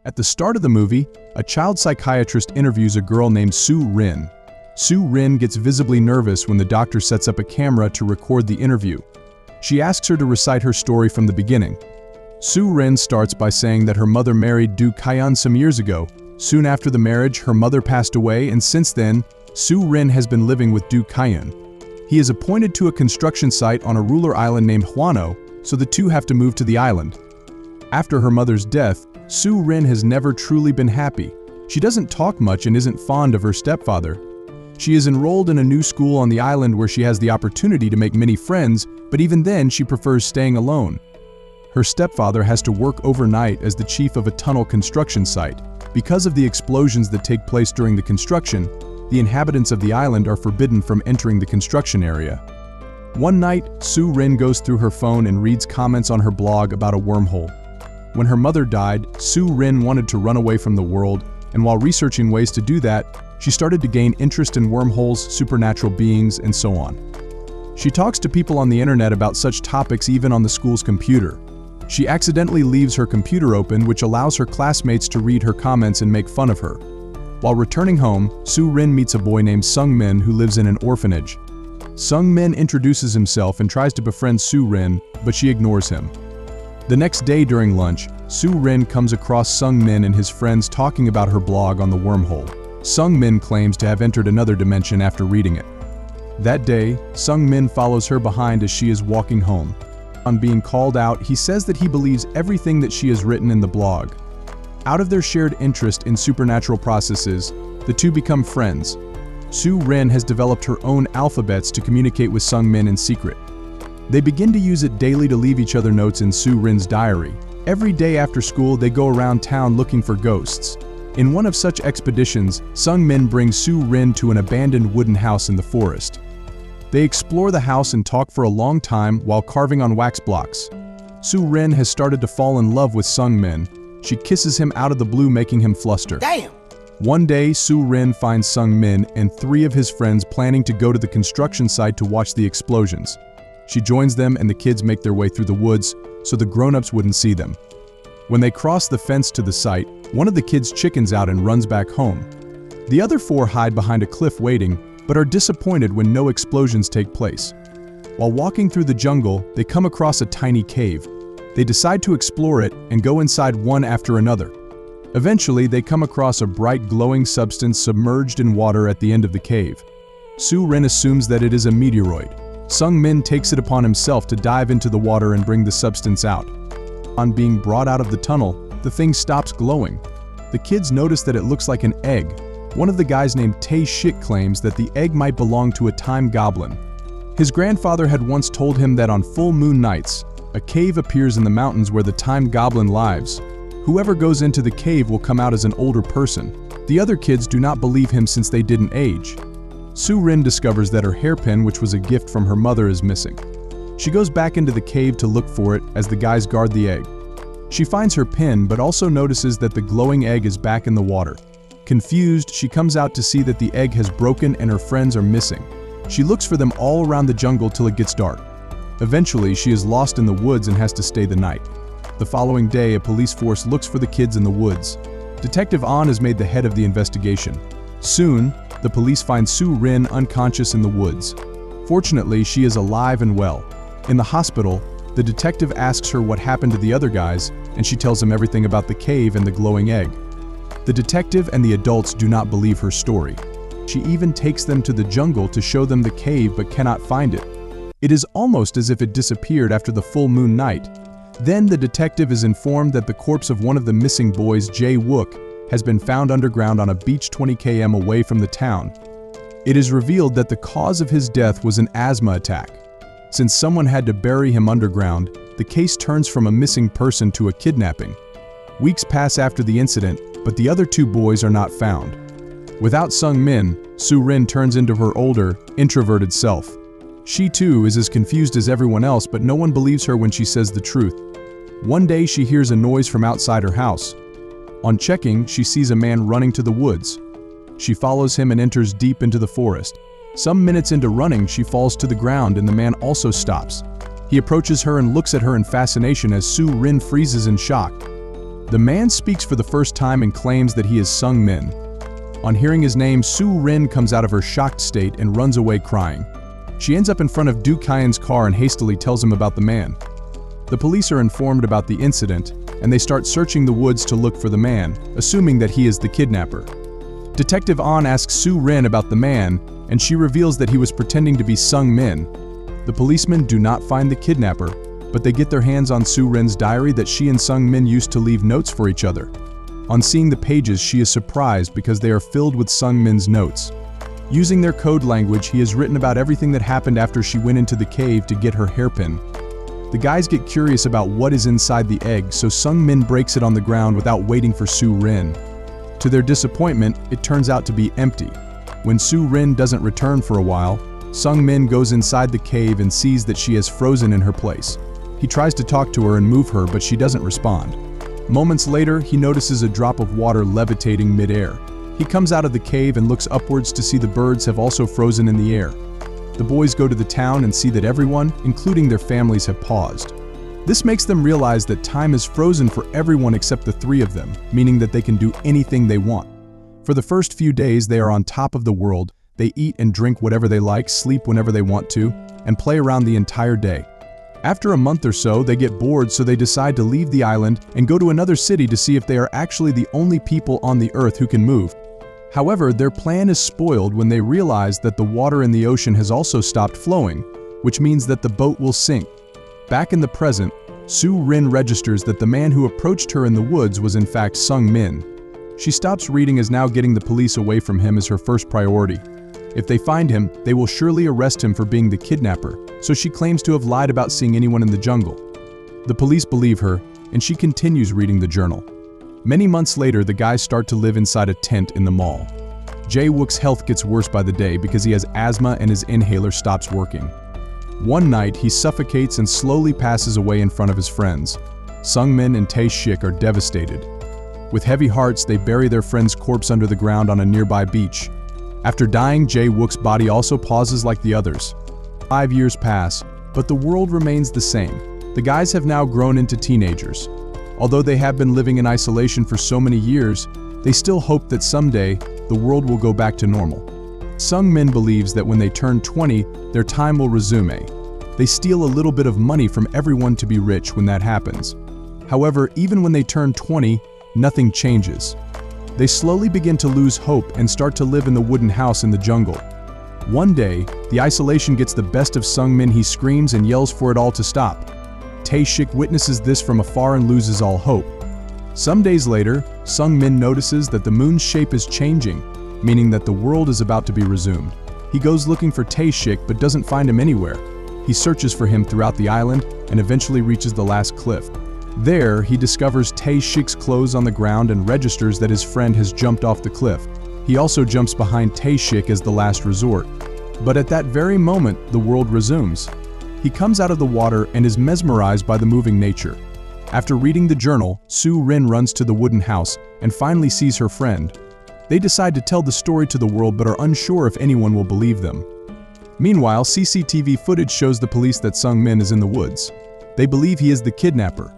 At the start of the movie, a child psychiatrist interviews a girl named Sue Rin. Sue Rin gets visibly nervous when the doctor sets up a camera to record the interview. She asks her to recite her story from the beginning. Sue Rin starts by saying that her mother married Do Kyun some years ago. Soon after the marriage, her mother passed away, and since then, Sue Rin has been living with Do Kyun. He is appointed to a construction site on a rural island named Hwano, so the two have to move to the island. After her mother's death, Sue Rin has never truly been happy. She doesn't talk much and isn't fond of her stepfather. She is enrolled in a new school on the island where she has the opportunity to make many friends, but even then she prefers staying alone. Her stepfather has to work overnight as the chief of a tunnel construction site. Because of the explosions that take place during the construction, the inhabitants of the island are forbidden from entering the construction area. One night, Sue Rin goes through her phone and reads comments on her blog about a wormhole. When her mother died, Sue Rin wanted to run away from the world, and while researching ways to do that, she started to gain interest in wormholes, supernatural beings, and so on. She talks to people on the internet about such topics even on the school's computer. She accidentally leaves her computer open, which allows her classmates to read her comments and make fun of her. While returning home, Sue Rin meets a boy named Sung Min who lives in an orphanage. Sung Min introduces himself and tries to befriend Sue Rin, but she ignores him. The next day during lunch, Sue Rin comes across Sung Min and his friends talking about her blog on the wormhole. Sung Min claims to have entered another dimension after reading it. That day, Sung Min follows her behind as she is walking home. On being called out, he says that he believes everything that she has written in the blog. Out of their shared interest in supernatural processes, the two become friends. Sue Rin has developed her own alphabets to communicate with Sung Min in secret. They begin to use it daily to leave each other notes in Sue Rin's diary. Every day after school, they go around town looking for ghosts. In one of such expeditions, Sung Min brings Sue Rin to an abandoned wooden house in the forest. They explore the house and talk for a long time while carving on wax blocks. Sue Rin has started to fall in love with Sung Min. She kisses him out of the blue, making him fluster. Damn! One day, Sue Rin finds Sung Min and 3 of his friends planning to go to the construction site to watch the explosions. She joins them and the kids make their way through the woods so the grown-ups wouldn't see them. When they cross the fence to the site, one of the kids chickens out and runs back home. The other 4 hide behind a cliff waiting, but are disappointed when no explosions take place. While walking through the jungle, they come across a tiny cave. They decide to explore it and go inside one after another. Eventually, they come across a bright glowing substance submerged in water at the end of the cave. Sue Rin assumes that it is a meteoroid. Sung Min takes it upon himself to dive into the water and bring the substance out. On being brought out of the tunnel, the thing stops glowing. The kids notice that it looks like an egg. One of the guys named Tae Shik claims that the egg might belong to a time goblin. His grandfather had once told him that on full moon nights, a cave appears in the mountains where the time goblin lives. Whoever goes into the cave will come out as an older person. The other kids do not believe him since they didn't age. Sue Rin discovers that her hairpin, which was a gift from her mother, is missing. She goes back into the cave to look for it as the guys guard the egg. She finds her pin, but also notices that the glowing egg is back in the water. Confused, she comes out to see that the egg has broken and her friends are missing. She looks for them all around the jungle till it gets dark. Eventually, she is lost in the woods and has to stay the night. The following day, a police force looks for the kids in the woods. Detective An is made the head of the investigation. Soon, the police find Sue Rin unconscious in the woods. Fortunately, she is alive and well. In the hospital, the detective asks her what happened to the other guys, and she tells him everything about the cave and the glowing egg. The detective and the adults do not believe her story. She even takes them to the jungle to show them the cave but cannot find it. It is almost as if it disappeared after the full moon night. Then the detective is informed that the corpse of one of the missing boys, Jae Wook, has been found underground on a beach 20 km away from the town. It is revealed that the cause of his death was an asthma attack. Since someone had to bury him underground, the case turns from a missing person to a kidnapping. Weeks pass after the incident, but the other 2 boys are not found. Without Sung Min, Sue Rin turns into her older, introverted self. She too is as confused as everyone else, but no one believes her when she says the truth. One day she hears a noise from outside her house. On checking, she sees a man running to the woods. She follows him and enters deep into the forest. Some minutes into running, she falls to the ground and the man also stops. He approaches her and looks at her in fascination as Sue Rin freezes in shock. The man speaks for the first time and claims that he is Sung Min. On hearing his name, Soo Rin comes out of her shocked state and runs away crying. She ends up in front of Do Kyan's car and hastily tells him about the man. The police are informed about the incident, and they start searching the woods to look for the man, assuming that he is the kidnapper. Detective An asks Soo Rin about the man, and she reveals that he was pretending to be Sung Min. The policemen do not find the kidnapper, but they get their hands on Soo Rin's diary that she and Sung Min used to leave notes for each other. On seeing the pages, she is surprised because they are filled with Sung Min's notes. Using their code language, he has written about everything that happened after she went into the cave to get her hairpin. The guys get curious about what is inside the egg, so Sung Min breaks it on the ground without waiting for Soo Rin. To their disappointment, it turns out to be empty. When Soo Rin doesn't return for a while, Sung Min goes inside the cave and sees that she has frozen in her place. He tries to talk to her and move her, but she doesn't respond. Moments later, he notices a drop of water levitating mid-air. He comes out of the cave and looks upwards to see the birds have also frozen in the air. The boys go to the town and see that everyone, including their families, have paused. This makes them realize that time is frozen for everyone except the three of them, meaning that they can do anything they want. For the first few days, they are on top of the world. They eat and drink whatever they like, sleep whenever they want to, and play around the entire day. After a month or so, they get bored, so they decide to leave the island and go to another city to see if they are actually the only people on the earth who can move. However, their plan is spoiled when they realize that the water in the ocean has also stopped flowing, which means that the boat will sink. Back in the present, Soo Rin registers that the man who approached her in the woods was in fact Sung Min. She stops reading as now getting the police away from him is her first priority. If they find him, they will surely arrest him for being the kidnapper, so she claims to have lied about seeing anyone in the jungle. The police believe her, and she continues reading the journal. Many months later, the guys start to live inside a tent in the mall. Jae-wook's health gets worse by the day because he has asthma and his inhaler stops working. One night, he suffocates and slowly passes away in front of his friends. Sung Min and Tae-shik are devastated. With heavy hearts, they bury their friend's corpse under the ground on a nearby beach. After dying, Jae-wook's body also pauses like the others. 5 years pass, but the world remains the same. The guys have now grown into teenagers. Although they have been living in isolation for so many years, they still hope that someday the world will go back to normal. Sung Min believes that when they turn 20, their time will resume. They steal a little bit of money from everyone to be rich when that happens. However, even when they turn 20, nothing changes. They slowly begin to lose hope and start to live in the wooden house in the jungle. One day, the isolation gets the best of Sung Min. He screams and yells for it all to stop. Tae-shik witnesses this from afar and loses all hope. Some days later, Sung Min notices that the moon's shape is changing, meaning that the world is about to be resumed. He goes looking for Tae-shik but doesn't find him anywhere. He searches for him throughout the island and eventually reaches the last cliff. There, he discovers Tae-shik's clothes on the ground and registers that his friend has jumped off the cliff. He also jumps behind Tae-shik as the last resort. But at that very moment, the world resumes. He comes out of the water and is mesmerized by the moving nature. After reading the journal, Soo Rin runs to the wooden house and finally sees her friend. They decide to tell the story to the world but are unsure if anyone will believe them. Meanwhile, CCTV footage shows the police that Sung Min is in the woods. They believe he is the kidnapper.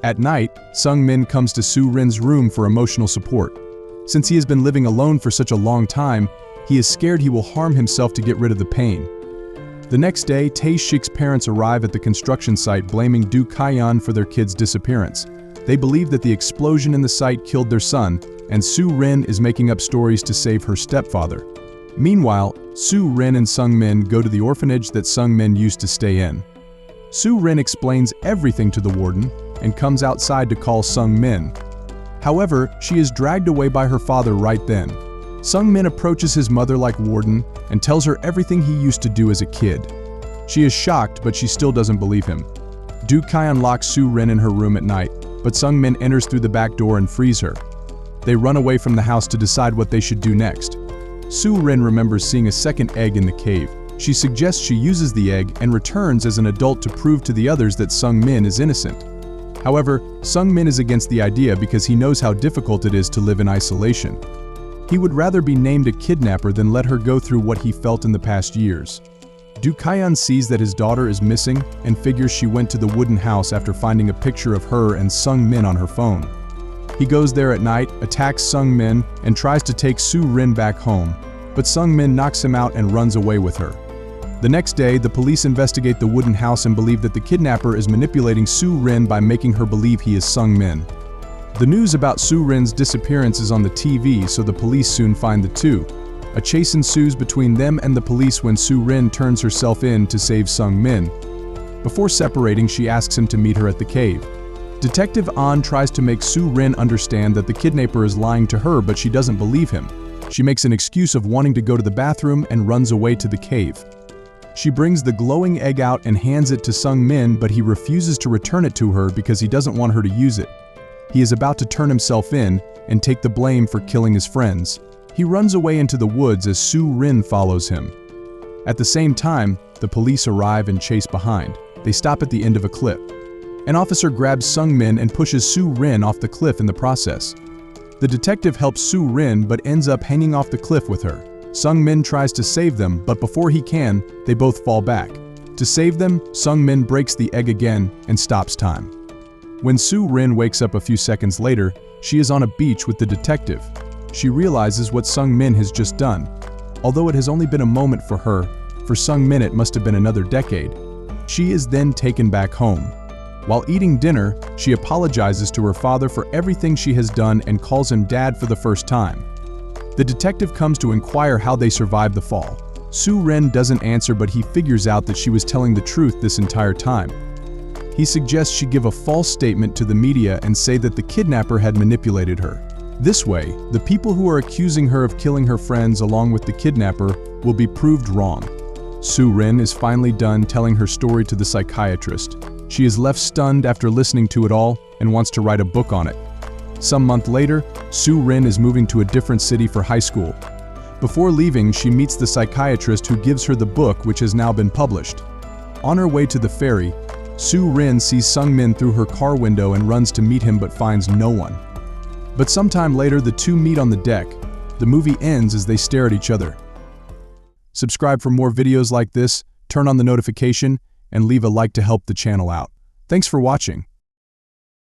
At night, Sung Min comes to Soo Rin's room for emotional support. Since he has been living alone for such a long time, he is scared he will harm himself to get rid of the pain. The next day, Tae-shik's parents arrive at the construction site blaming Do Kyan for their kid's disappearance. They believe that the explosion in the site killed their son, and Soo Rin is making up stories to save her stepfather. Meanwhile, Soo Rin and Sung Min go to the orphanage that Sung Min used to stay in. Soo Rin explains everything to the warden and comes outside to call Sung Min. However, she is dragged away by her father right then. Sung Min approaches his mother like warden and tells her everything he used to do as a kid. She is shocked, but she still doesn't believe him. Do Kyan locks Soo Rin in her room at night, but Sung Min enters through the back door and frees her. They run away from the house to decide what they should do next. Soo Rin remembers seeing a second egg in the cave. She suggests she uses the egg and returns as an adult to prove to the others that Sung Min is innocent. However, Sung Min is against the idea because he knows how difficult it is to live in isolation. He would rather be named a kidnapper than let her go through what he felt in the past years. Do Kyan sees that his daughter is missing and figures she went to the wooden house after finding a picture of her and Sung Min on her phone. He goes there at night, attacks Sung Min, and tries to take Su Rin back home, but Sung Min knocks him out and runs away with her. The next day, the police investigate the wooden house and believe that the kidnapper is manipulating Su Rin by making her believe he is Sung Min. The news about Su Rin's disappearance is on the TV, so the police soon find the two. A chase ensues between them and the police when Su Rin turns herself in to save Sung Min. Before separating, she asks him to meet her at the cave. Detective An tries to make Su Rin understand that the kidnapper is lying to her, but she doesn't believe him. She makes an excuse of wanting to go to the bathroom and runs away to the cave. She brings the glowing egg out and hands it to Sung Min, but he refuses to return it to her because he doesn't want her to use it. He is about to turn himself in and take the blame for killing his friends. He runs away into the woods as Su Rin follows him. At the same time, the police arrive and chase behind. They stop at the end of a cliff. An officer grabs Sung Min and pushes Su Rin off the cliff in the process. The detective helps Su Rin but ends up hanging off the cliff with her. Sung Min tries to save them, but before he can, they both fall back. To save them, Sung Min breaks the egg again and stops time. When Su Rin wakes up a few seconds later, she is on a beach with the detective. She realizes what Sung Min has just done. Although it has only been a moment for her, for Sung Min it must have been another decade. She is then taken back home. While eating dinner, she apologizes to her father for everything she has done and calls him dad for the first time. The detective comes to inquire how they survived the fall. Su Rin doesn't answer, but he figures out that she was telling the truth this entire time. He suggests she give a false statement to the media and say that the kidnapper had manipulated her. This way, the people who are accusing her of killing her friends along with the kidnapper will be proved wrong. Su Rin is finally done telling her story to the psychiatrist. She is left stunned after listening to it all and wants to write a book on it. Some month later, Su Rin is moving to a different city for high school. Before leaving, she meets the psychiatrist who gives her the book, which has now been published. On her way to the ferry, Su Rin sees Sung Min through her car window and runs to meet him but finds no one. But sometime later, the two meet on the deck. The movie ends as they stare at each other. Subscribe for more videos like this, turn on the notification, and leave a like to help the channel out. Thanks for watching.